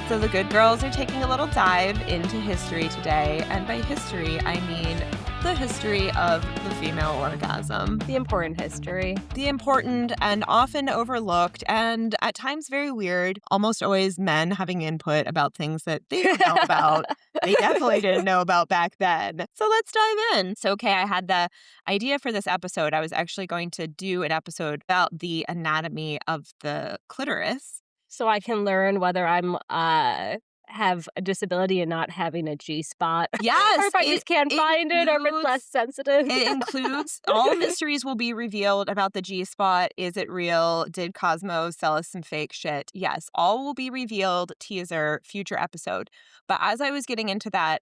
So the good girls are taking a little dive into history today. And by history, I mean the history of the female orgasm. The important history. The important and often overlooked and at times very weird, almost always men having input about things that they don't know about. They definitely didn't know about back then. So let's dive in. So, okay, I had the idea for this episode. I was actually going to do an episode about the anatomy of the clitoris. So I can learn whether I'm have a disability and not having a G-spot. Yes. Or if I just can't find it, or if it's less sensitive. It includes all mysteries will be revealed about the G-spot. Is it real? Did Cosmo sell us some fake shit? Yes, all will be revealed. Teaser, future episode. But as I was getting into that,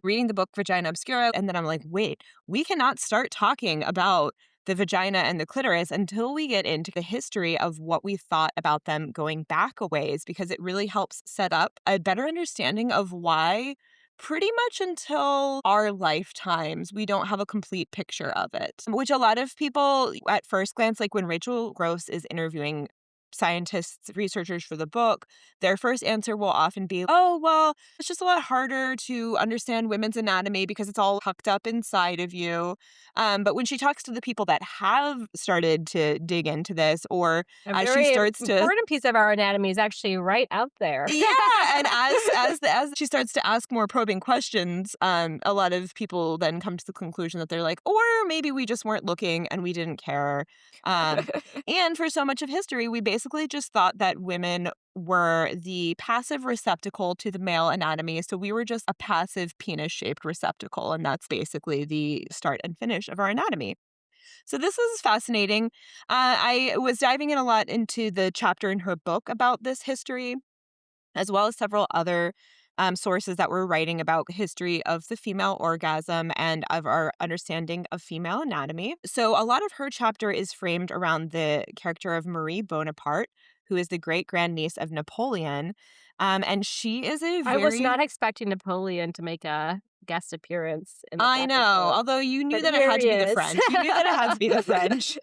reading the book Vagina Obscura, and then I'm like, wait, we cannot start talking about the vagina and the clitoris until we get into the history of what we thought about them going back a ways, because it really helps set up a better understanding of why pretty much until our lifetimes, we don't have a complete picture of it, which a lot of people at first glance, like when Rachel Gross is interviewing scientists, researchers for the book, their first answer will often be, oh, well, it's just a lot harder to understand women's anatomy because it's all tucked up inside of you. But when she talks to the people that have started to dig into this, or A as very she starts to important piece of our anatomy is actually right out there. yeah, and as she starts to ask more probing questions, a lot of people then come to the conclusion that they're like, or maybe we just weren't looking and we didn't care. And for so much of history, we basically just thought that women were the passive receptacle to the male anatomy. So we were just a passive penis-shaped receptacle, and that's basically the start and finish of our anatomy. So this is fascinating. I was diving in a lot into the chapter in her book about this history, as well as several other sources that were writing about history of the female orgasm and of our understanding of female anatomy. So a lot of her chapter is framed around the character of Marie Bonaparte, who is the great-grandniece of Napoleon. And she is a I was very... not expecting Napoleon to make a guest appearance in this I know, episode. although you knew But that it here had to he be the is. French. You knew that it had to be the French.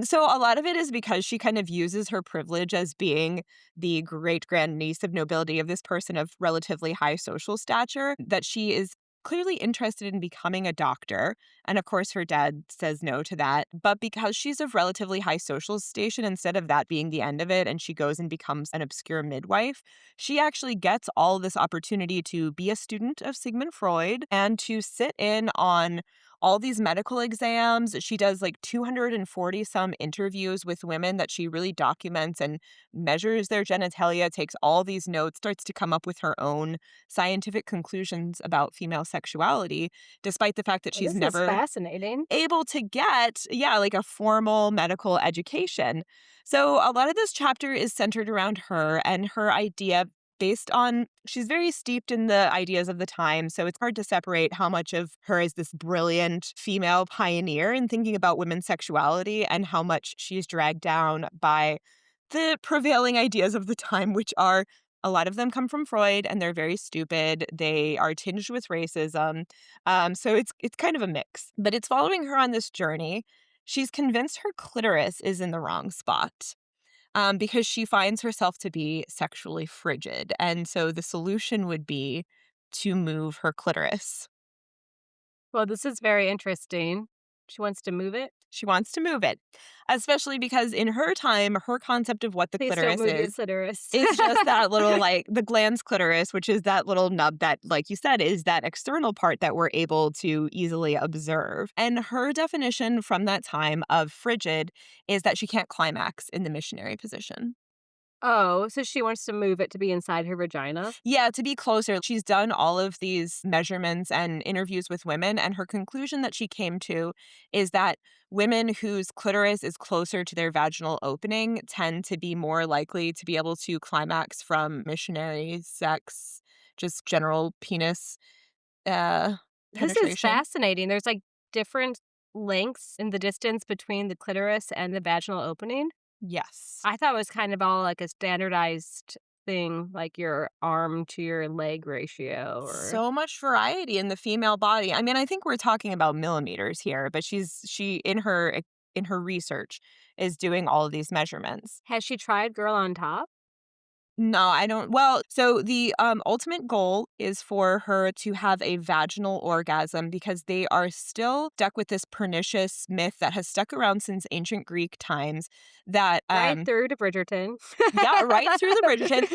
So a lot of it is because she kind of uses her privilege as being the great-grandniece of nobility of this person of relatively high social stature, that she is clearly interested in becoming a doctor. And of course, her dad says no to that. But because she's of relatively high social station, instead of that being the end of it, and she goes and becomes an obscure midwife, she actually gets all this opportunity to be a student of Sigmund Freud and to sit in on all these medical exams. She does like 240 some interviews with women that she really documents and measures their genitalia, takes all these notes, starts to come up with her own scientific conclusions about female sexuality, despite the fact that she's This is never fascinating. able to get, like a formal medical education. So a lot of this chapter is centered around her and her idea based on, she's very steeped in the ideas of the time. So it's hard to separate how much of her is this brilliant female pioneer in thinking about women's sexuality and how much she's dragged down by the prevailing ideas of the time, which are, a lot of them come from Freud and they're very stupid. They are tinged with racism. So it's kind of a mix. But it's following her on this journey. She's convinced her clitoris is in the wrong spot, because she finds herself to be sexually frigid. And so the solution would be to move her clitoris. Well, this is very interesting. She wants to move it. She wants to move it, especially because in her time, her concept of what the Please clitoris don't move your is clitoris. just that little, like, the glans clitoris, which is that little nub that, like you said, is that external part that we're able to easily observe. And her definition from that time of frigid is that she can't climax in the missionary position. Oh, so she wants to move it to be inside her vagina? Yeah, to be closer. She's done all of these measurements and interviews with women, and her conclusion that she came to is that women whose clitoris is closer to their vaginal opening tend to be more likely to be able to climax from missionary sex, just general penis This is penetration. fascinating. There's like different lengths in the distance between the clitoris and the vaginal opening. Yes. I thought it was kind of all like a standardized thing, like your arm to your leg ratio or So much variety in the female body. I mean, I think we're talking about millimeters here, but she in her research is doing all of these measurements. has she tried girl on top? No, I don't. Well, so the ultimate goal is for her to have a vaginal orgasm because they are still stuck with this pernicious myth that has stuck around since ancient Greek times that Right through to Bridgerton. yeah, right through the Bridgerton,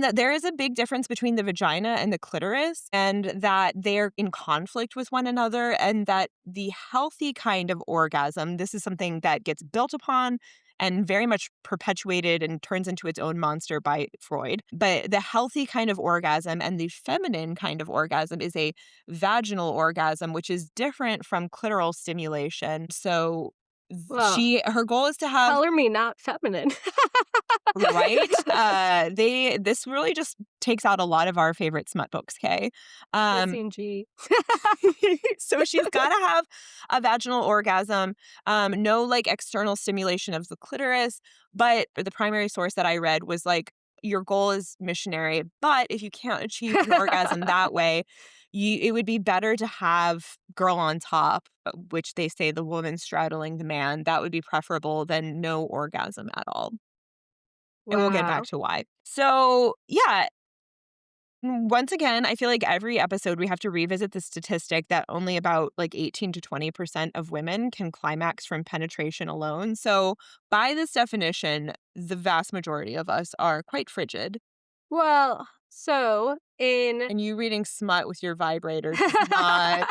that there is a big difference between the vagina and the clitoris, and that they're in conflict with one another, and that the healthy kind of orgasm, this is something that gets built upon and very much perpetuated and turns into its own monster by Freud. But the healthy kind of orgasm and the feminine kind of orgasm is a vaginal orgasm, which is different from clitoral stimulation. So Well, her goal is to have color me not feminine. right? This really just takes out a lot of our favorite smut books, Kay. Um, Missing G. so she's gotta have a vaginal orgasm, no, like, external stimulation of the clitoris, but the primary source that I read was, like, your goal is missionary, but if you can't achieve an orgasm that way, it would be better to have girl on top, which they say the woman straddling the man, that would be preferable than no orgasm at all. And we'll get back Wow. to why. So, yeah, once again, I feel like every episode we have to revisit the statistic that only about like 18 to 20% of women can climax from penetration alone. So, by this definition, the vast majority of us are quite frigid. Well, so in And you reading smut with your vibrator does not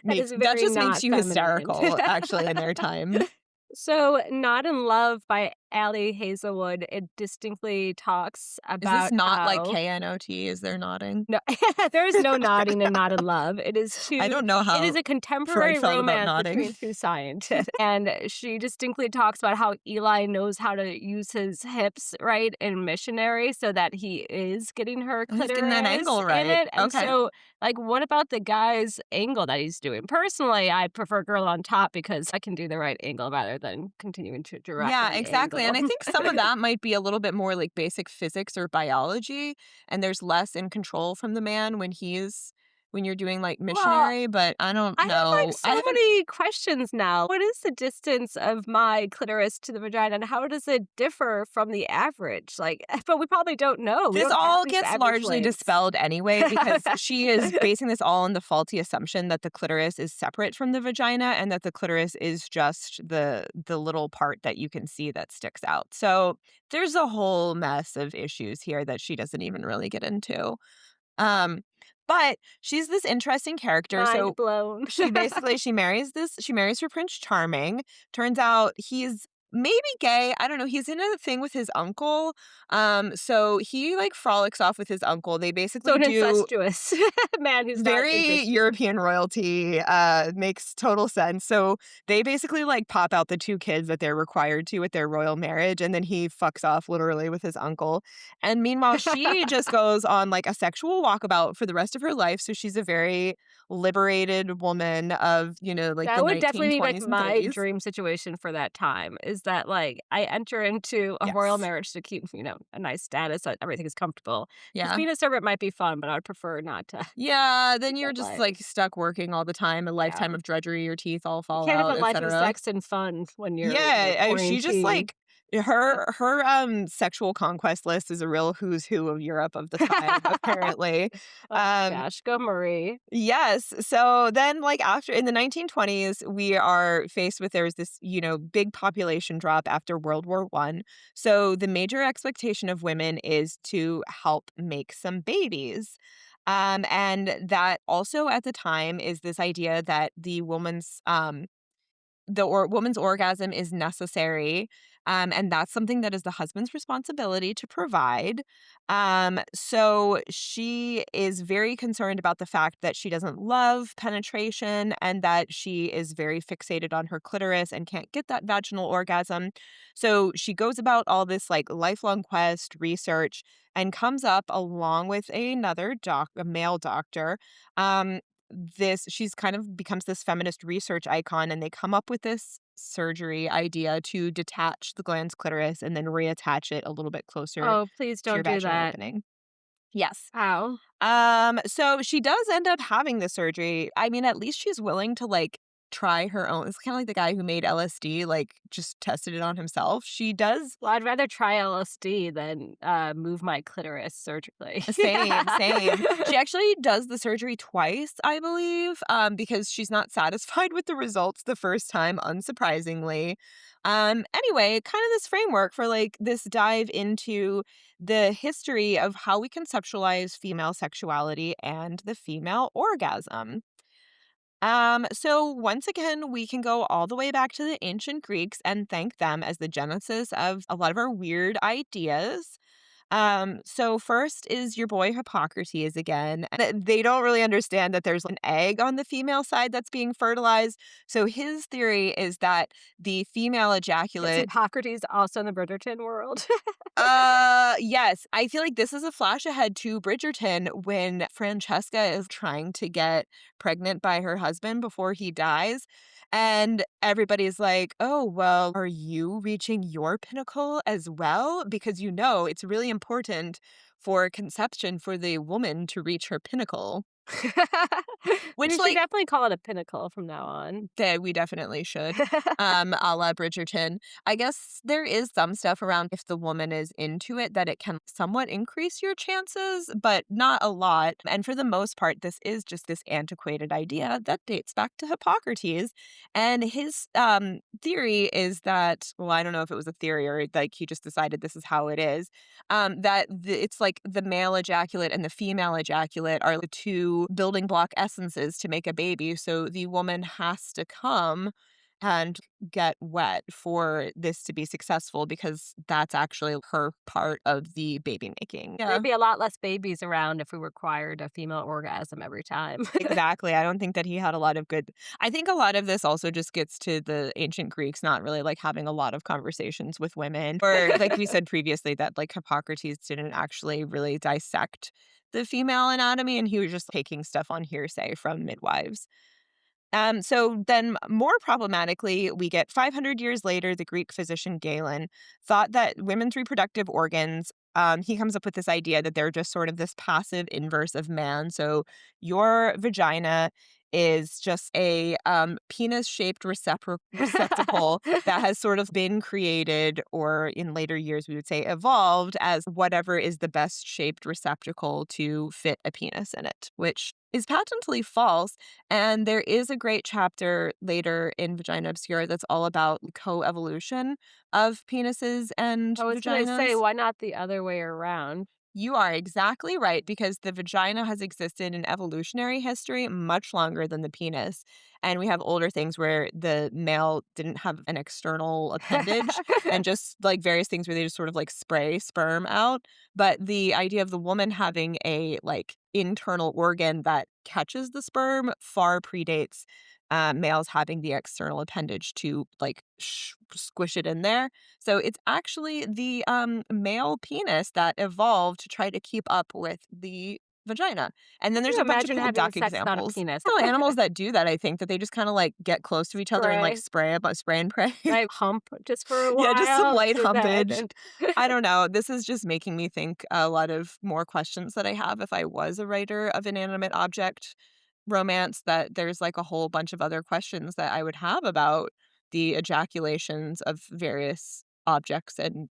that is that very just makes not you feminine. hysterical, actually, in their time. So, Not in Love by Ali Hazelwood, it distinctly talks Is this about not like how KNOT? Is there nodding? no, there is no nodding in Not in Love. I don't know It is how a Freud contemporary felt about romance nodding. between two scientists, and she distinctly talks about how Eli knows how to use his hips, right, in Missionary so that he is getting her He's getting that clitoris angle in right. it, and Okay. so, like, what about the guy's angle that he's doing? Personally, I prefer girl on top because I can do the right angle rather than continuing to direct Yeah, the exactly, and angle. I think some of that might be a little bit more like basic physics or biology, and there's less in control from the man when you're doing, like, Well, missionary, but I don't I have, like, know. so I haven't many questions now. What is the distance of my clitoris to the vagina, and how does it differ from the average? Like, but we probably don't know. We this don't have all these gets average largely lengths. dispelled anyway because she is basing this all on the faulty assumption that the clitoris is separate from the vagina and that the clitoris is just the little part that you can see that sticks out. So, there's a whole mess of issues here that she doesn't even really get into. Um, but she's this interesting character. Mind So blown. she marries her Prince Charming. Turns out he's maybe gay. I don't know. He's in a thing with his uncle. So he like frolics off with his uncle. They So basically an do incestuous man who's not very interested. European royalty, makes total sense. So they basically like pop out the 2 kids that they're required to with their royal marriage, and then he fucks off literally with his uncle. And meanwhile, she just goes on like a sexual walkabout for the rest of her life. So she's a very liberated woman of, like the That would definitely be, like, 1920s and my 30s. dream situation for that time, is that, like, I enter into a royal Yes. marriage to keep, a nice status, so everything is comfortable. Because Yeah. being a servant might be fun, but I would prefer not to Yeah, then live you're that just life. like stuck working all the time, a Yeah. lifetime of drudgery, your teeth all You fall can't have a out, life of etc. sex and fun when you're, Yeah, pouring she just, tea. like her sexual conquest list is a real who's who of Europe of the time, apparently. Oh Um, gosh, go Marie. yes, so then, like, after in the 1920s, we are faced with there's this, big population drop after World War One. So the major expectation of women is to help make some babies. And that also at the time is this idea that woman's orgasm is necessary, and that's something that is the husband's responsibility to provide. So she is very concerned about the fact that she doesn't love penetration and that she is very fixated on her clitoris and can't get that vaginal orgasm. So she goes about all this like lifelong quest research and comes up along with a male doctor, um, she's kind of becomes this feminist research icon, and they come up with this surgery idea to detach the glans clitoris and then reattach it a little bit closer Oh, please to your don't do vaginal that. opening. Yes. How? So she does end up having the surgery. I mean, at least she's willing to like try her own. It's kind of like the guy who made LSD, like just tested it on himself. She does. Well, I'd rather try LSD than, move my clitoris surgically. Same, same. She actually does the surgery twice, I believe, because she's not satisfied with the results the first time, unsurprisingly. Anyway, kind of this framework for like this dive into the history of how we conceptualize female sexuality and the female orgasm. So once again, we can go all the way back to the ancient Greeks and thank them as the genesis of a lot of our weird ideas. So first is your boy Hippocrates again. And they don't really understand that there's an egg on the female side that's being fertilized. So his theory is that the female Is ejaculate. Hippocrates also in the Bridgerton world? Yes. I feel like this is a flash ahead to Bridgerton when Francesca is trying to get pregnant by her husband before he dies. And everybody's like, oh, well, are you reaching your pinnacle as well? Because it's really important for conception for the woman to reach her pinnacle, We which, should like, definitely call it a pinnacle from now on. that we definitely should. A la Bridgerton. I guess there is some stuff around if the woman is into it that it can somewhat increase your chances, but not a lot. And for the most part, this is just this antiquated idea that dates back to Hippocrates. And his theory is that, well, I don't know if it was a theory or like he just decided this is how it is, it's like the male ejaculate and the female ejaculate are the two building block essences to make a baby. So the woman has to come and get wet for this to be successful because that's actually her part of the baby making. Yeah. There'd be a lot less babies around if we required a female orgasm every time. Exactly. I don't think that he had a lot of good. I think a lot of this also just gets to the ancient Greeks not really like having a lot of conversations with women. Or like we said previously, that like Hippocrates didn't actually really dissect the female anatomy and he was just taking stuff on hearsay from midwives. So then, more problematically, we get 500 years later, the Greek physician Galen thought that women's reproductive organs, he comes up with this idea that they're just sort of this passive inverse of man. So your vagina is just a penis shaped receptacle that has sort of been created, or in later years, we would say evolved as whatever is the best shaped receptacle to fit a penis in it, which is patently false. And there is a great chapter later in Vagina Obscura that's all about co-evolution of penises and I was gonna say, vaginas. why not the other way around? You are exactly right because the vagina has existed in evolutionary history much longer than the penis. And we have older things where the male didn't have an external appendage and just like various things where they just sort of like spray sperm out. But the idea of the woman having a like internal organ that catches the sperm far predates males having the external appendage to like squish it in there. So it's actually the male penis that evolved to try to keep up with the vagina. And then Can there's you a bunch of imagine cool having duck sex without a examples. penis? So animals that do that, I think that they just kind of like get close to each other and like Spray. spray and pray. I hump just for a Yeah, just some while, light and then humpage. I don't know. This is just making me think a lot of more questions that I have if I was a writer of inanimate object romance, that there's like a whole bunch of other questions that I would have about the ejaculations of various objects and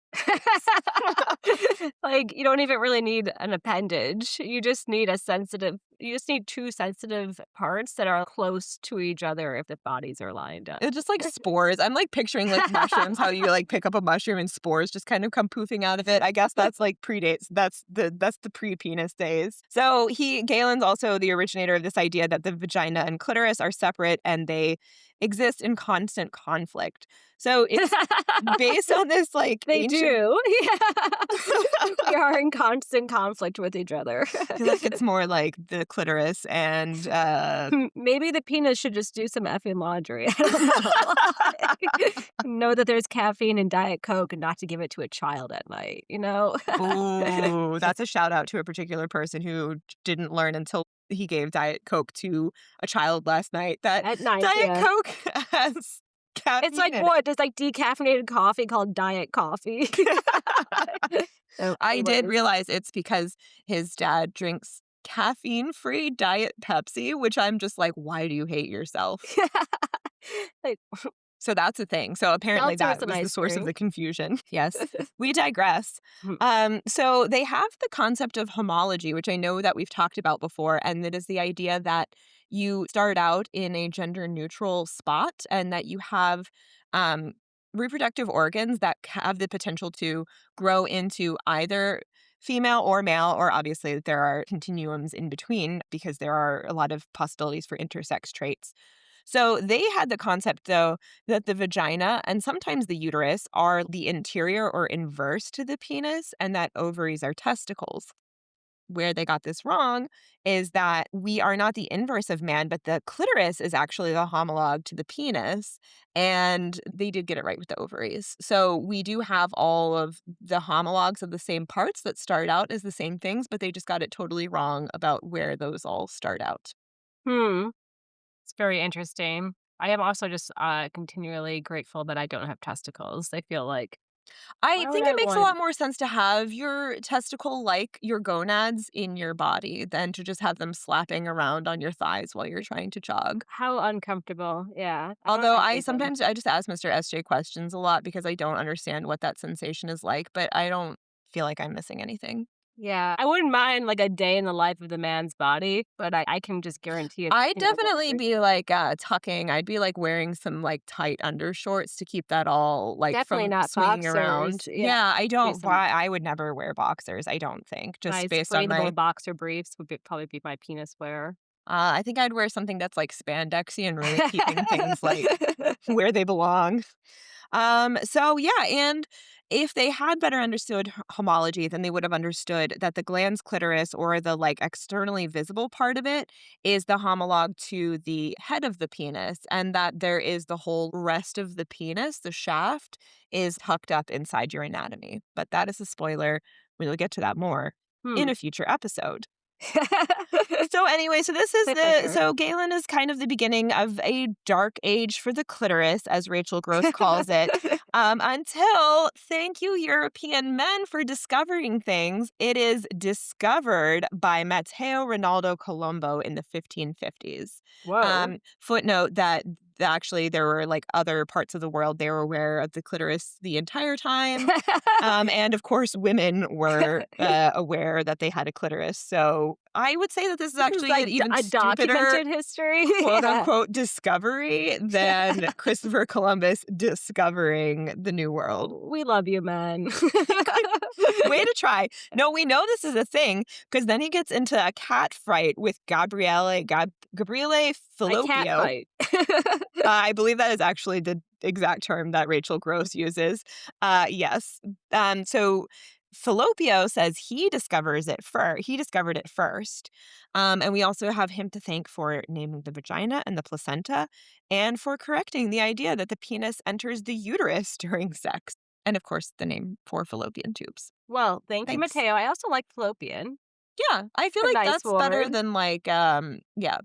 Like, you don't even really need an appendage. You just need 2 sensitive parts that are close to each other if the bodies are lined up. it's just like spores. I'm like picturing like mushrooms, how you like pick up a mushroom and spores just kind of come poofing out of it. I guess that's like predates. That's the pre-penis days. So Galen's also the originator of this idea that the vagina and clitoris are separate and they exist in constant conflict. So it's based on this like They ancient. do. Yeah. We are in constant conflict with each other. I feel like it's more like the clitoris and Maybe the penis should just do some effing laundry. I don't know. Know that there's caffeine in Diet Coke and not to give it to a child at night, you know? ooh, that's a shout out to a particular person who didn't learn until he gave Diet Coke to a child last night that At night, Diet yeah. Coke has caffeine It's like in what? There's like decaffeinated coffee called Diet Coffee. it. Oh, I did anyways. realize it's because his dad drinks caffeine-free Diet Pepsi, which I'm just like, why do you hate yourself? Like, So that's a thing. So apparently seltzer's that a was the nice source of the drink. confusion. Yes. We digress. So they have the concept of homology, which I know that we've talked about before, and that is the idea that you start out in a gender neutral spot and that you have um, reproductive organs that have the potential to grow into either female or male, or obviously there are continuums in between because there are a lot of possibilities for intersex traits. So they had the concept, though, that the vagina and sometimes the uterus are the interior or inverse to the penis, and that ovaries are testicles. Where they got this wrong is that we are not the inverse of man, but the clitoris is actually the homologue to the penis. And they did get it right with the ovaries. So we do have all of the homologues of the same parts that start out as the same things, but they just got it totally wrong about where those all start out. Hmm. It's very interesting. I am also just continually grateful that I don't have testicles. I feel like, I why would think it I makes a want lot more sense to have your testicle like your gonads in your body than to just have them slapping around on your thighs while you're trying to jog. how uncomfortable? Yeah, Although I I hate them. sometimes I just ask Mr. SJ questions a lot because I don't understand what that sensation is like, but I don't feel like I'm missing anything. Yeah, I wouldn't mind like a day in the life of the man's body, but I can just guarantee it's I'd never definitely free. be like tucking. I'd be like wearing some like tight undershorts to keep that all like Definitely from not swinging around. boxers. Yeah, Yeah, I be don't. some Why I would never wear boxers. I don't think just nice based on breathable my boxer briefs would probably be my penis wear. I think I'd wear something that's, like, spandexy and really keeping things, like, where they belong. So, yeah, and if they had better understood homology, then they would have understood that the glans clitoris or the, like, externally visible part of it is the homologue to the head of the penis, and that there is the whole rest of the penis, the shaft, is tucked up inside your anatomy. But that is a spoiler. We'll get to that more in Hmm. a future episode. So anyway, so this is the Cliffhanger. so Galen is kind of the beginning of a dark age for the clitoris, as Rachel Gross calls it. Until thank you, European men, for discovering things. It is discovered by Matteo Rinaldo Colombo in the 1550s. Whoa. Footnote that actually there were like other parts of the world they were aware of the clitoris the entire time. And of course, women were aware that they had a clitoris. So I would say that this is This is actually like an even a stupider documented history. quote Yeah. unquote discovery than Christopher Columbus discovering the New World. We love you, man. Way to try. No, we know this is a thing because then he gets into a cat fight with Gabriele A cat Falloppio. fight. I believe that is actually the exact term that Rachel Gross uses. Yes. So Falloppio says he discovered it first. And we also have him to thank for naming the vagina and the placenta and for correcting the idea that the penis enters the uterus during sex. And of course, the name for fallopian tubes. Well, thank you, Thanks. Mateo. I also like fallopian. Yeah, I feel A like nice that's better word. than like yeah,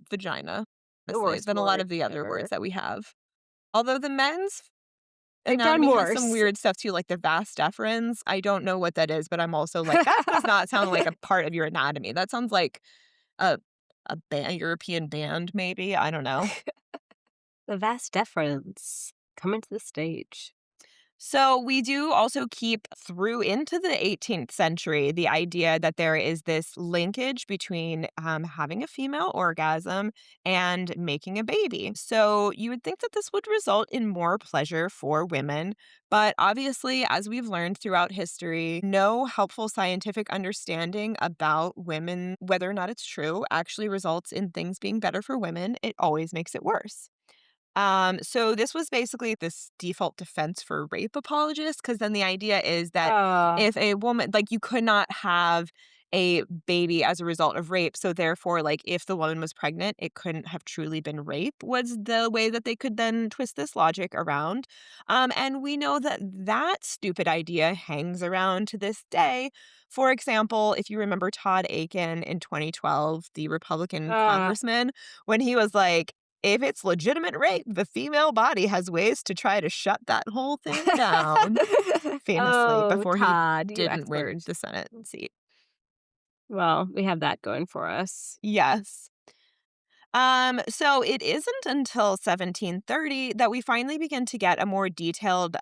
vagina, The honestly, worst than a lot word of the other words ever. that we have. Although the men's They've done anatomy has some worse. weird stuff too, like the vas deferens. I don't know what that is, but I'm also like, that does not sound like a part of your anatomy. That sounds like a European band, maybe. I don't know. The vast deference coming to the stage. So we do also keep through into the 18th century the idea that there is this linkage between having a female orgasm and making a baby. So you would think that this would result in more pleasure for women. But obviously, as we've learned throughout history, no helpful scientific understanding about women, whether or not it's true, actually results in things being better for women. It always makes it worse. So this was basically this default defense for rape apologists, because then the idea is that Uh, if a woman, like, you could not have a baby as a result of rape, so therefore, like, if the woman was pregnant, it couldn't have truly been rape, was the way that they could then twist this logic around. And we know that that stupid idea hangs around to this day. For example, if you remember Todd Aiken in 2012, the Republican uh. congressman, when he was like, if it's legitimate rape, the female body has ways to try to shut that whole thing down, famously, Oh, before he Todd, you didn't win expert. the Senate seat. Well, we have that going for us. Yes. So it isn't until 1730 that we finally begin to get a more detailed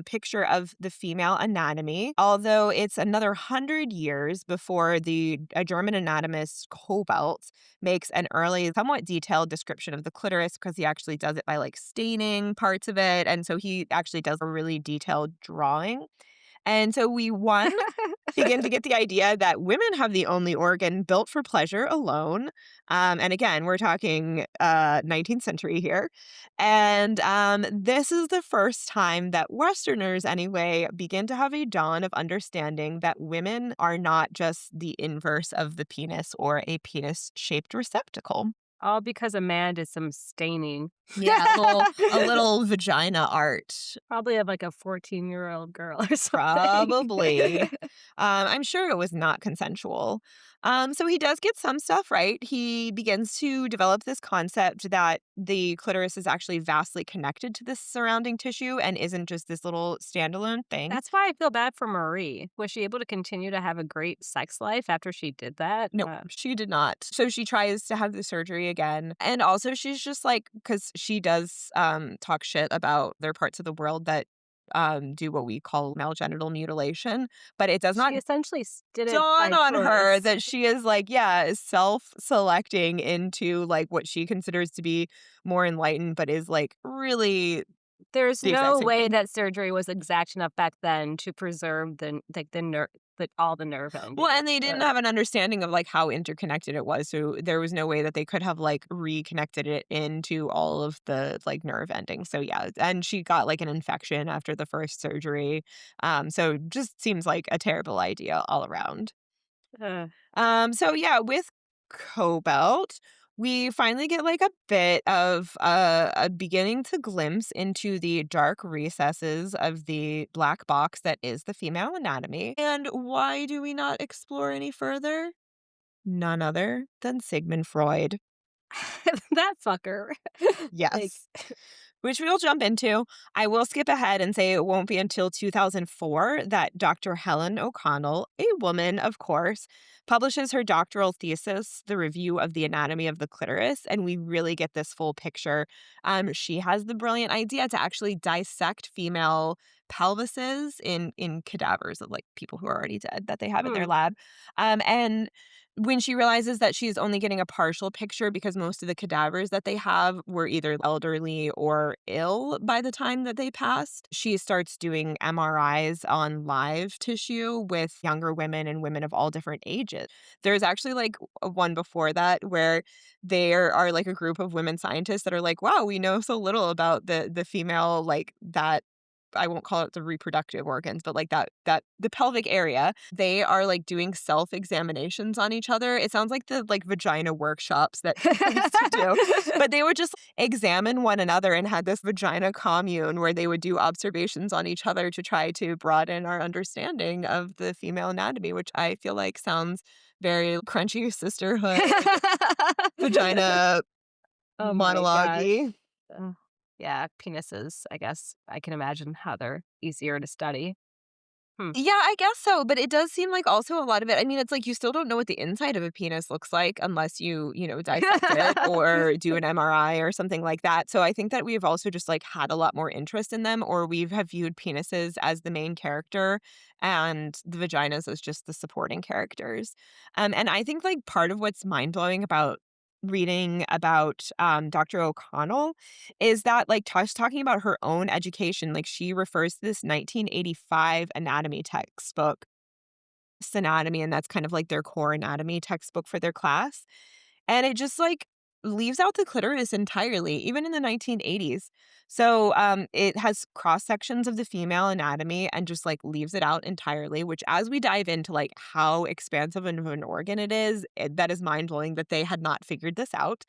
picture of the female anatomy, although it's another 100 years before a German anatomist Cobalt makes an early, somewhat detailed description of the clitoris because he actually does it by like staining parts of it. And so he actually does a really detailed drawing. And so begin to get the idea that women have the only organ built for pleasure alone. And again, we're talking 19th century here. And this is the first time that Westerners, anyway, begin to have a dawn of understanding that women are not just the inverse of the penis or a penis shaped receptacle. All because a man did some staining. Yeah, a little vagina art. Probably of like a 14-year-old girl or something. Probably. I'm sure it was not consensual. So he does get some stuff right. He begins to develop this concept that the clitoris is actually vastly connected to the surrounding tissue and isn't just this little standalone thing. That's why I feel bad for Marie. Was she able to continue to have a great sex life after she did that? No, she did not. So she tries to have the surgery again. And also she's just like, because she does talk shit about their parts of the world that do what we call male genital mutilation, but it does not She essentially did it dawn by on her choice. that she is like, yeah, is self-selecting into like what she considers to be more enlightened, but is like really There's the exact no same way thing. that surgery was exact enough back then to preserve the nerve, all the nerve Well, endings. and they didn't have an understanding of like how interconnected it was. So there was no way that they could have like reconnected it into all of the like nerve endings. So yeah, and she got like an infection after the first surgery. So just seems like a terrible idea all around. Ugh. So yeah, with Cobalt, we finally get like a bit of a beginning to glimpse into the dark recesses of the black box that is the female anatomy. And why do we not explore any further? None other than Sigmund Freud. That fucker. Like, Yes. Which we'll jump into. I will skip ahead and say it won't be until 2004 that Dr. Helen O'Connell, a woman, of course, publishes her doctoral thesis, The Review of the Anatomy of the Clitoris, and we really get this full picture. She has the brilliant idea to actually dissect female pelvises in cadavers of like people who are already dead that they have in their hmm. lab. And when she realizes that she's only getting a partial picture because most of the cadavers that they have were either elderly or ill by the time that they passed, she starts doing MRIs on live tissue with younger women and women of all different ages. There's actually like one before that where there are like a group of women scientists that are like, wow, we know so little about the female like that. I won't call it the reproductive organs, but like that the pelvic area, they are like doing self-examinations on each other. It sounds like the like vagina workshops that people used to do. But they would just examine one another and had this vagina commune where they would do observations on each other to try to broaden our understanding of the female anatomy, which I feel like sounds very crunchy sisterhood, vagina Oh my gosh. monologue. Ugh. Yeah, penises, I guess. I can imagine how they're easier to study. Hmm. Yeah, I guess so, but it does seem like also a lot of it I mean, it's like you still don't know what the inside of a penis looks like unless you dissect it or do an MRI or something like that. So I think that we've also just like had a lot more interest in them or have viewed penises as the main character and the vaginas as just the supporting characters. And I think like part of what's mind-blowing about reading about Dr. O'Connell is that, like, talking about her own education, like, she refers to this 1985 anatomy textbook, Anatomy, and that's kind of like their core anatomy textbook for their class, and it just, like, leaves out the clitoris entirely, even in the 1980s. So, it has cross sections of the female anatomy and just, like, leaves it out entirely, which as we dive into, like, how expansive of an organ it is, that is mind-blowing that they had not figured this out.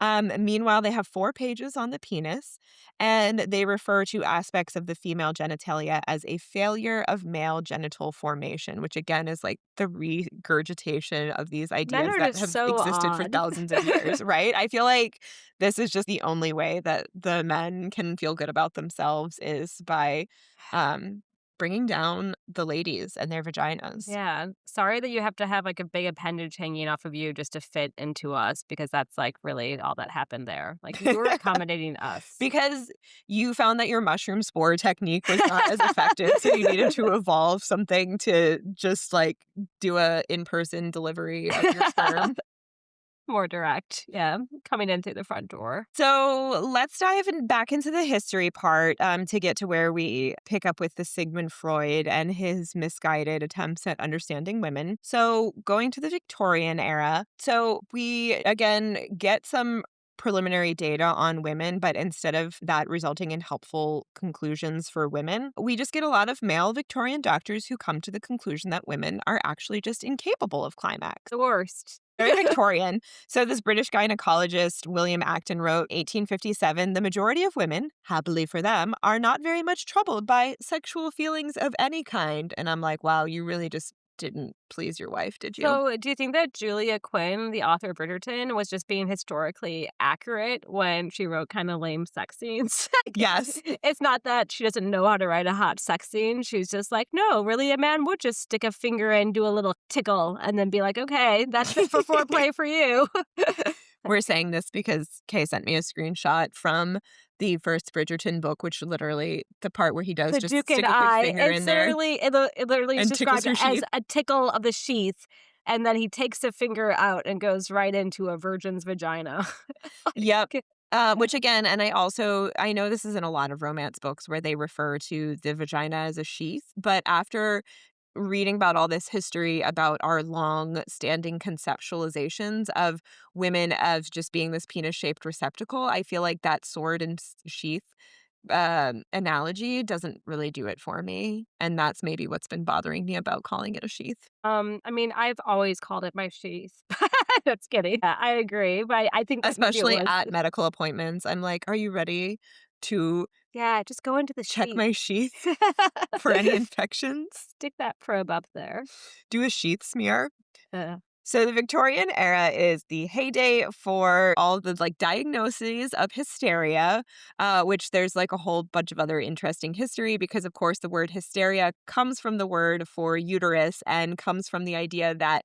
Meanwhile, they have 4 pages on the penis, and they refer to aspects of the female genitalia as a failure of male genital formation, which again is like the regurgitation of these Men ideas are that just have so existed for odd. thousands of years, right? I feel like this is just the only way that the men can feel good about themselves is by um, bringing down the ladies and their vaginas. Yeah. Sorry that you have to have like a big appendage hanging off of you just to fit into us because that's like really all that happened there. Like you were accommodating us. Because you found that your mushroom spore technique was not as effective, so you needed to evolve something to just, like, do a in-person delivery of your sperm. More direct. Yeah. Coming in through the front door. So let's dive back into the history part to get to where we pick up with the Sigmund Freud and his misguided attempts at understanding women. So going to the Victorian era. So we again get some preliminary data on women, but instead of that resulting in helpful conclusions for women, we just get a lot of male Victorian doctors who come to the conclusion that women are actually just incapable of climax. The worst. Very Victorian. So this British gynecologist, William Acton, wrote 1857, the majority of women, happily for them, are not very much troubled by sexual feelings of any kind. And I'm like, wow, you really just didn't please your wife, did you? So, do you think that Julia Quinn, the author of Bridgerton, was just being historically accurate when she wrote kind of lame sex scenes? Yes. It's not that she doesn't know how to write a hot sex scene. She's just like, no, really, a man would just stick a finger and do a little tickle and then be like, okay, that's it for foreplay for you. We're saying this because Kay sent me a screenshot from the first Bridgerton book, which literally the part where he does The just Duke stick and a quick I, finger in there it literally is and tickles described her as sheath. a tickle of the sheath. And then he takes a finger out and goes right into a virgin's vagina. Yep. Like, Which again, and I know this is in a lot of romance books where they refer to the vagina as a sheath, but after reading about all this history about our long standing conceptualizations of women as just being this penis shaped receptacle, I feel like that sword and sheath analogy doesn't really do it for me. And that's maybe what's been bothering me about calling it a sheath, I mean, I've always called it my sheath. That's kidding. Yeah, I agree, but I think that maybe it especially was. at medical appointments. I'm like, are you ready to Yeah, just go into the check sheath. my sheath for any infections? Stick that probe up there. Do a sheath smear? Uh, So the Victorian era is the heyday for all the like diagnoses of hysteria, which there's like a whole bunch of other interesting history because of course the word hysteria comes from the word for uterus and comes from the idea that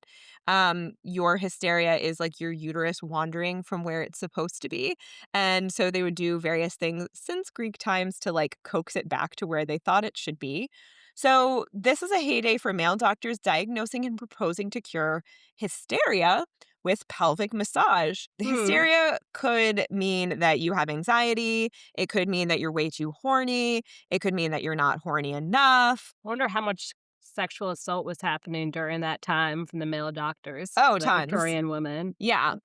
your hysteria is like your uterus wandering from where it's supposed to be. And so they would do various things since Greek times to like coax it back to where they thought it should be. So this is a heyday for male doctors diagnosing and proposing to cure hysteria with pelvic massage. The hmm. hysteria could mean that you have anxiety. It could mean that you're way too horny. It could mean that you're not horny enough. I wonder how much sexual assault was happening during that time from the male doctors, Oh, the tons. Victorian women. Yeah.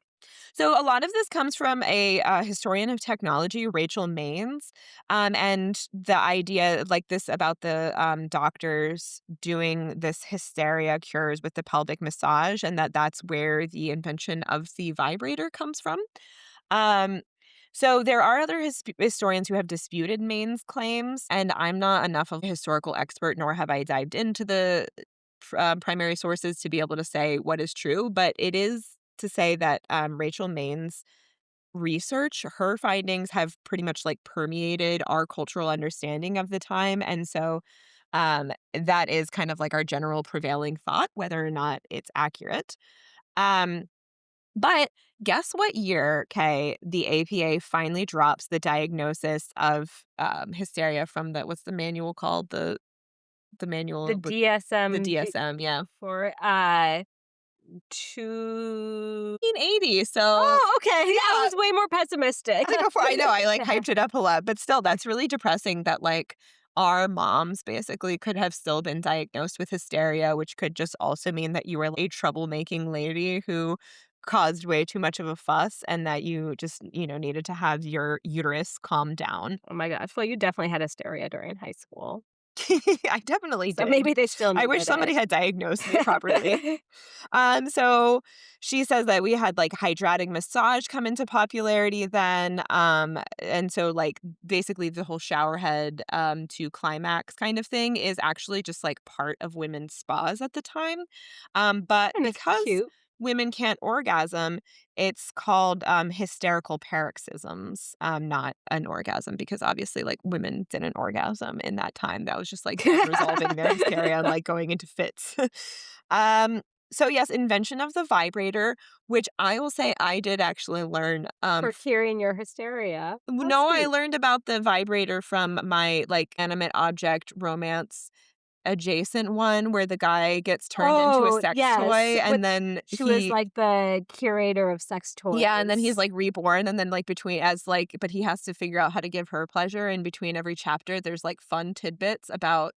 So a lot of this comes from a historian of technology, Rachel Maines, and the idea like this about the doctors doing this hysteria cures with the pelvic massage, and that's where the invention of the vibrator comes from. Um, so there are other historians who have disputed Maine's claims, and I'm not enough of a historical expert, nor have I dived into the primary sources to be able to say what is true. But it is to say that Rachel Maine's research, her findings have pretty much like permeated our cultural understanding of the time, and so that is kind of like our general prevailing thought, whether or not it's accurate. Um, but guess what year, Kay, the APA finally drops the diagnosis of hysteria from the what's the manual called? The The manual with the DSM DSM, yeah. for two. 1980. So Oh, okay. I yeah, was way more pessimistic. before I know I like hyped it up a lot, but still that's really depressing that like our moms basically could have still been diagnosed with hysteria, which could just also mean that you were a troublemaking lady who caused way too much of a fuss and that you just, needed to have your uterus calm down. Oh my gosh. Well, you definitely had hysteria during high school. I definitely So did. maybe they still I wish needed somebody had diagnosed me properly. it. So she says that we had like hydratic massage come into popularity then. And so like basically the whole shower head to climax kind of thing is actually just like part of women's spas at the time. But And it's because cute. women can't orgasm, it's called hysterical paroxysms, not an orgasm, because obviously, like, women didn't orgasm in that time. That was just like them resolving their hysteria and like going into fits. um, so yes, invention of the vibrator, which I will say I did actually learn. For curing your hysteria. How No, I sweet. learned about the vibrator from my like animate object romance adjacent one where the guy gets turned into a Oh, sex yes, toy with and then she was, like, the curator of sex yeah, and then he's, toys. like, reborn, and then, like, between as, like but he has to figure out how to give her pleasure, in between every chapter, there's, like, fun tidbits about,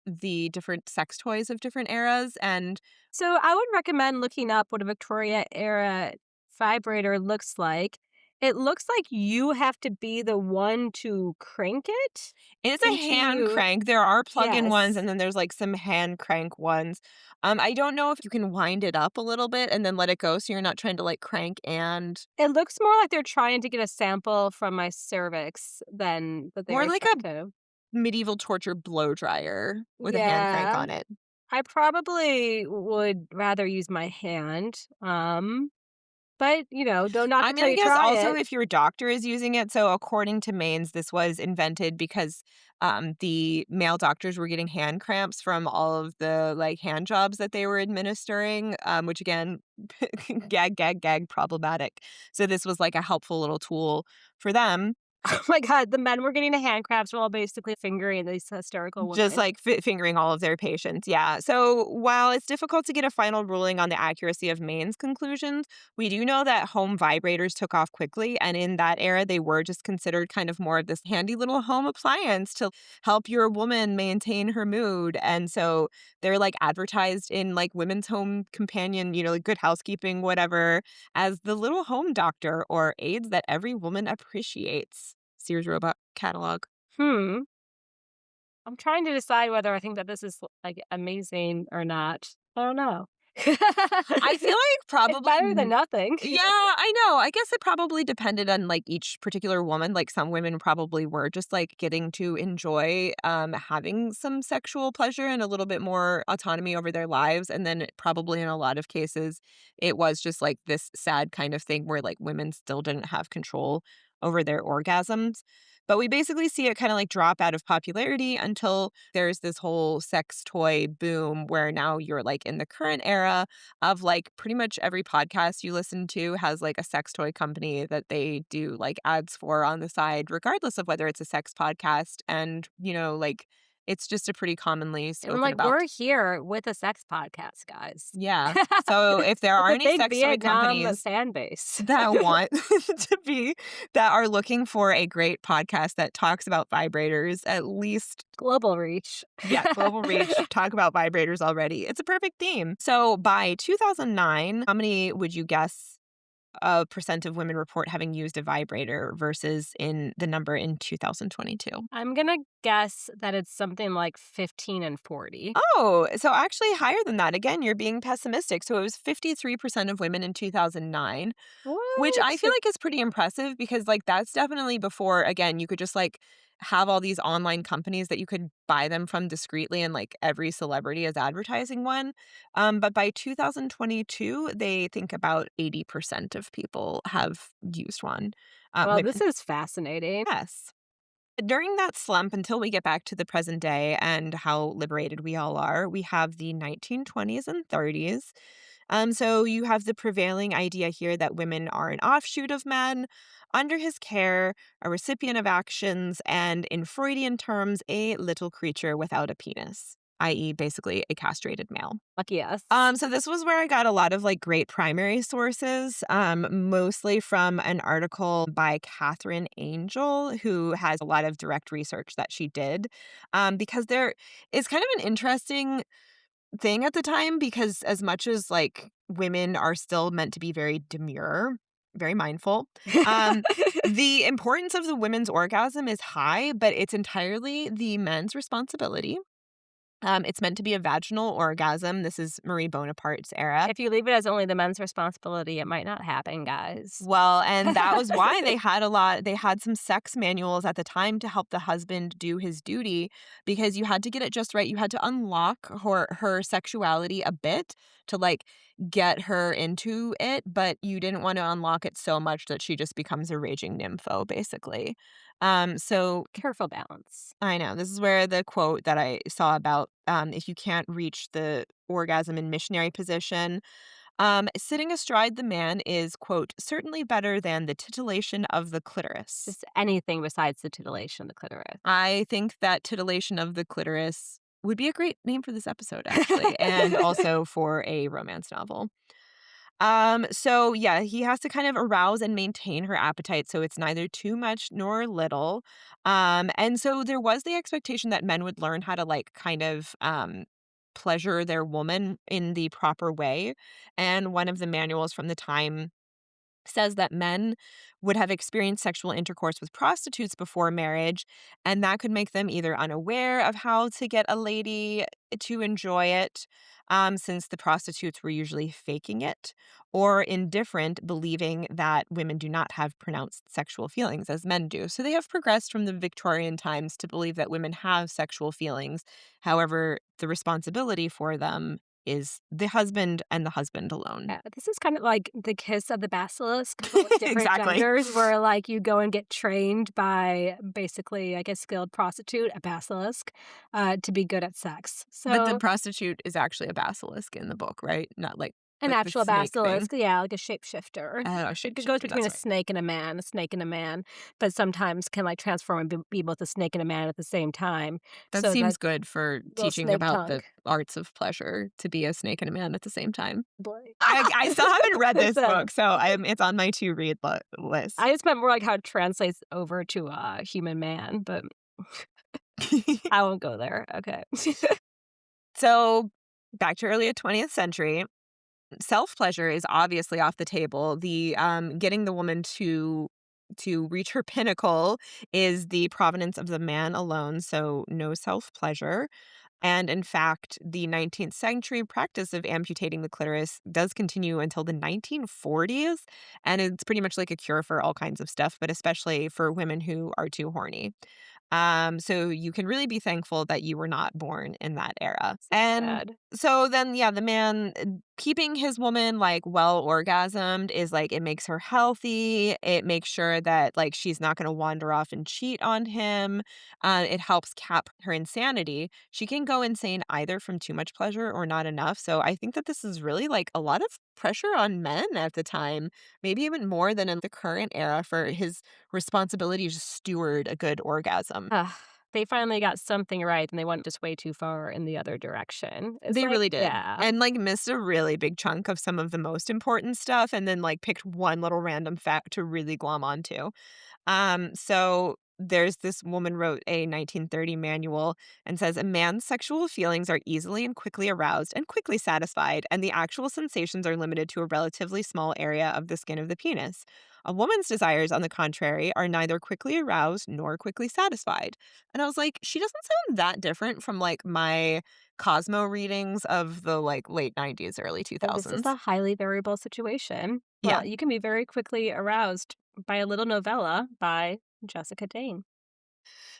the different sex toys of different eras, and So, I would recommend looking up what a Victoria era vibrator looks like. It looks like you have to be the one to crank it it's a hand into crank. There are plug-in ones, yes. and then there's, like, some hand crank ones. I don't know if you can wind it up a little bit and then let it go so you're not trying to, like, crank and It looks more like they're trying to get a sample from my cervix than that more they're like trying a to medieval torture blow dryer with a hand crank yeah. on it. I probably would rather use my hand, but, don't knock I it mean, till I you guess try also it. if your doctor is using it. So according to Mainz, this was invented because the male doctors were getting hand cramps from all of the like hand jobs that they were administering, which again, gag, gag, gag, problematic. So this was like a helpful little tool for them. Oh my god, the men were getting the hand crabs while basically fingering these hysterical Just women. like fingering all of their patients, yeah. So while it's difficult to get a final ruling on the accuracy of Maine's conclusions, we do know that home vibrators took off quickly. And in that era, they were just considered kind of more of this handy little home appliance to help your woman maintain her mood. And so they're like advertised in like women's home companion, like good housekeeping, whatever, as the little home doctor or aids that every woman appreciates. Sears Robot catalog. Hmm. I'm trying to decide whether I think that this is, like, amazing or not. I don't know. I feel like It's probably better than nothing. yeah, I know. I guess it probably depended on, like, each particular woman. Like, some women probably were just, like, getting to enjoy, having some sexual pleasure and a little bit more autonomy over their lives, and then probably in a lot of cases, it was just, like, this sad kind of thing where, like, women still didn't have control over their orgasms. But we basically see it kinda, like, drop out of popularity until there's this whole sex toy boom where now you're, like, in the current era of, like, pretty much every podcast you listen to has, like, a sex toy company that they do, like, ads for on the side, regardless of whether it's a sex podcast, and, like, it's just a pretty commonly And, spoken like, about. we're here with a sex podcast, guys. Yeah. So if there With are a any big sex toy Vietnam companies fan base. that want to be that are looking for a great podcast that talks about vibrators, at least Global reach. yeah, global reach, talk about vibrators already. It's a perfect theme. So by 2009, how many would you guess percent of women report having used a vibrator versus in the number in 2022? I'm gonna guess that it's something like 15 and 40. Oh, so actually higher than that. Again, you're being pessimistic. So it was 53% of women in 2009. Which I What? feel like is pretty impressive because, like, that's definitely before, again, you could just, like, have all these online companies that you could buy them from discreetly and, like, every celebrity is advertising one. But by 2022, they think about 80% of people have used one. Well, Women this is fascinating. yes. During that slump, until we get back to the present day and how liberated we all are, we have the 1920s and 30s. So you have the prevailing idea here that women are an offshoot of men, under his care, a recipient of actions, and in Freudian terms, a little creature without a penis, i.e., basically a castrated male. Lucky us. So this was where I got a lot of like great primary sources, mostly from an article by Catherine Angel, who has a lot of direct research that she did, because there is kind of an interesting thing at the time because as much as like women are still meant to be very demure, very mindful, um, the importance of the women's orgasm is high, but it's entirely the men's responsibility. It's meant to be a vaginal orgasm. This is Marie Bonaparte's era. If you leave it as only the men's responsibility, it might not happen, guys. Well, and that was why they had some sex manuals at the time to help the husband do his duty because you had to get it just right. You had to unlock her sexuality a bit to like get her into it, but you didn't want to unlock it so much that she just becomes a raging nympho, basically. So Careful balance. I know this is where the quote that I saw about if you can't reach the orgasm in missionary position, sitting astride the man is, quote, certainly better than the titillation of the clitoris. Just anything besides the titillation of the clitoris. I think that titillation of the clitoris would be a great name for this episode, actually, and also for a romance novel. So yeah, he has to kind of arouse and maintain her appetite so it's neither too much nor little. And so there was the expectation that men would learn how to like kind of pleasure their woman in the proper way. And one of the manuals from the time says that men would have experienced sexual intercourse with prostitutes before marriage, and that could make them either unaware of how to get a lady to enjoy it, since the prostitutes were usually faking it, or indifferent, believing that women do not have pronounced sexual feelings as men do. So they have progressed from the Victorian times to believe that women have sexual feelings. However, the responsibility for them is the husband and the husband alone. Yeah, this is kind of like the kiss of the basilisk, but with different Exactly. genders, where like you go and get trained by basically, I guess, skilled prostitute, a basilisk, to be good at sex. But the So prostitute is actually a basilisk in the book, right? Not an like the actual snake thing. basilisk, yeah, like a shapeshifter. Oh, It goes shapeshifter, between that's a right. snake and a man, a snake and a man, but sometimes can like transform and be both a snake and a man at the same time. That So seems that good for little teaching snake about tongue. the arts of pleasure to be a snake and a man at the same time. Boy. I still haven't read this So book, so it's on my to read list. I just meant more like how it translates over to a human man, but I won't go there. Okay. So, back to early 20th century, self-pleasure is obviously off the table. The, getting the woman to reach her pinnacle is the provenance of the man alone, so no self-pleasure. And in fact, the 19th century practice of amputating the clitoris does continue until the 1940s, and it's pretty much like a cure for all kinds of stuff, but especially for women who are too horny. So you can really be thankful that you were not born in that era. So And sad. so then, yeah, the man keeping his woman like well orgasmed is like it makes her healthy. It makes sure that like she's not going to wander off and cheat on him. It helps cap her insanity. She can go insane either from too much pleasure or not enough. So I think that this is really like a lot of pressure on men at the time, maybe even more than in the current era for his responsibility to steward a good orgasm. Ugh, they finally got something right, and they went just way too far in the other direction. It's They like really did. yeah. And, like, missed a really big chunk of some of the most important stuff and then, like, picked one little random fact to really glom onto. So there's this woman wrote a 1930 manual and says a man's sexual feelings are easily and quickly aroused and quickly satisfied, and the actual sensations are limited to a relatively small area of the skin of the penis. A woman's desires, on the contrary, are neither quickly aroused nor quickly satisfied. And I was like, she doesn't sound that different from like my Cosmo readings of the like late 90s, early And this is 2000s. a highly variable situation. Yeah. Well, you can be very quickly aroused by a little novella by Jessica Dane.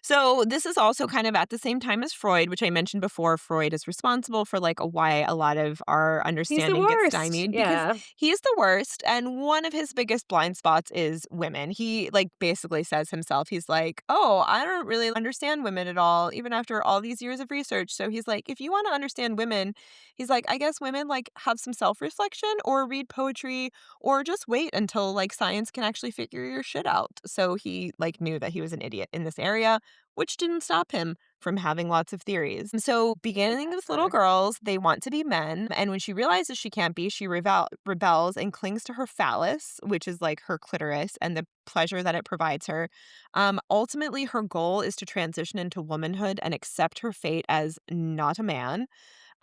So this is also kind of at the same time as Freud, which I mentioned before. Freud is responsible for like why a lot of our He's the understanding gets worst. stymied because Yeah. he's the worst. And one of his biggest blind spots is women. He like basically says himself, he's like, oh, I don't really understand women at all, even after all these years of research. So he's like, if you want to understand women, he's like, I guess women like have some self-reflection or read poetry or just wait until like science can actually figure your shit out. So he like knew that he was an idiot in this area, which didn't stop him from having lots of theories. And so, beginning with little Whatever. girls, they want to be men. And when she realizes she can't be, she rebels and clings to her phallus, which is like her clitoris and the pleasure that it provides her. Ultimately, her goal is to transition into womanhood and accept her fate as not a man.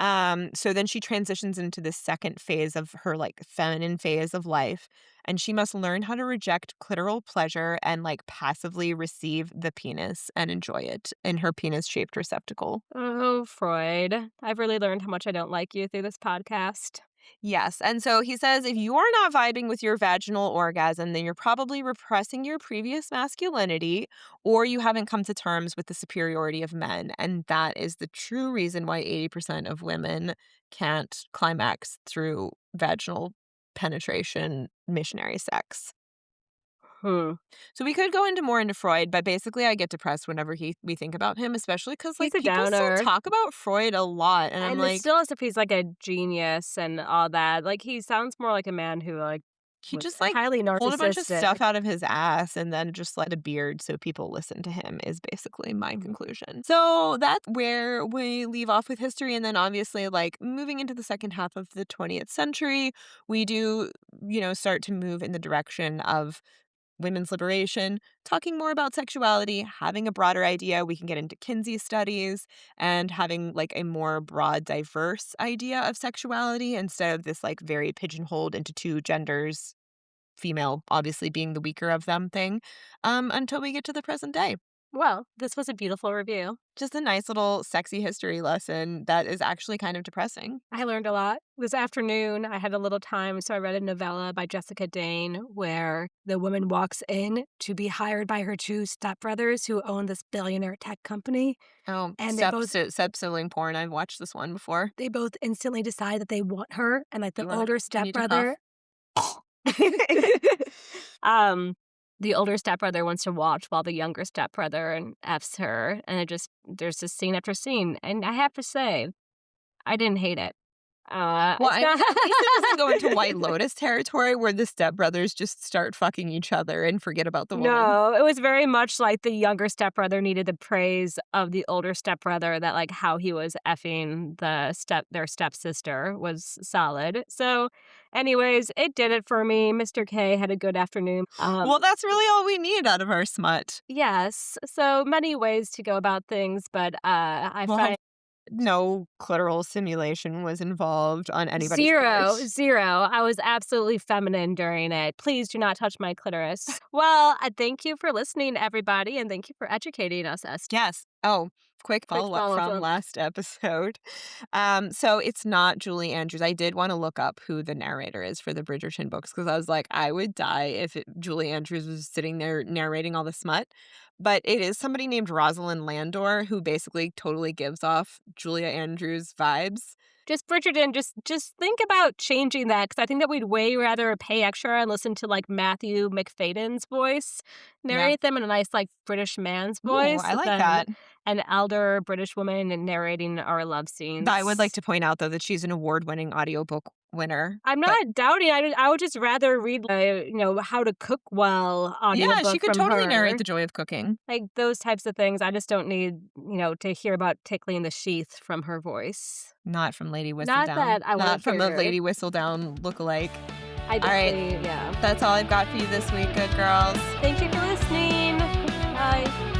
So then she transitions into the second phase of her like feminine phase of life, and she must learn how to reject clitoral pleasure and like passively receive the penis and enjoy it in her penis shaped receptacle. Oh, Freud. I've really learned how much I don't like you through this podcast. Yes. And so he says if you are not vibing with your vaginal orgasm, then you're probably repressing your previous masculinity or you haven't come to terms with the superiority of men. And that is the true reason why 80% of women can't climax through vaginal penetration, missionary sex. Hmm. So we could go into Freud, but basically I get depressed whenever we think about him, especially because He's like a people still downer. talk about Freud a lot, and I'm And it's like, still as if he's like a genius and all that. Like, he sounds more like a man who, like, he was just like highly pulled a bunch of narcissistic. stuff out of his ass and then just let a beard so people listen to him is basically my Mhm. conclusion. So that's where we leave off with history, and then obviously like moving into the second half of the 20th century, we do, start to move in the direction of women's liberation, talking more about sexuality, having a broader idea. We can get into Kinsey studies and having like a more broad, diverse idea of sexuality instead of this like very pigeonholed into two genders, female obviously being the weaker of them thing, until we get to the present day. Well, this was a beautiful review. Just a nice little sexy history lesson that is actually kind of depressing. I learned a lot. This afternoon, I had a little time, so I read a novella by Jessica Dane where the woman walks in to be hired by her two stepbrothers who own this billionaire tech company, Oh, and step-sibling porn. I've watched this one before. they both instantly decide that they want her, and, like, Do you need to cough? um, the older stepbrother wants to watch while the younger stepbrother and F's her, and there's this scene after scene, and I have to say, I didn't hate it. Well, It's I not mean, at least it doesn't go into White Lotus territory where the stepbrothers just start fucking each other and forget about the woman. No, it was very much like the younger stepbrother needed the praise of the older stepbrother that, like, how he was effing their stepsister was solid. So, anyways, it did it for me. Mr. K had a good afternoon. Well, that's really all we need out of our smut. Yes, so many ways to go about things, but, I Well, find no clitoral simulation was involved on anybody's zero, part. zero. I was absolutely feminine during it. Please do not touch my clitoris. Well, thank you for listening, everybody, and thank you for educating us, Esther. Yes. Oh, quick Quick follow-up from follow-up. last episode. So it's not Julie Andrews. I did want to look up who the narrator is for the Bridgerton books because I was like, I would die if Julie Andrews was sitting there narrating all the smut. But it is somebody named Rosalind Landor who basically totally gives off Julia Andrews vibes. Just Bridgerton, just think about changing that because I think that we'd way rather pay extra and listen to, like, Matthew McFadden's voice Yeah. narrate them in a nice, like, British man's Ooh, voice I like than that. an elder British woman narrating our love scenes. I would like to point out, though, that she's an award-winning audiobook winner. I'm But not doubting, I would just rather read, How to Cook Well yeah, she audiobook could from totally narrate her. The Joy of Cooking. Like, those types of things, I just don't need, to hear about tickling the sheath from her voice. Not from Lady Not Whistledown. that I wanna Not from the trigger. Lady Whistledown lookalike. I All right, definitely yeah. that's all I've got for you this week, good girls. Thank you for listening. Bye.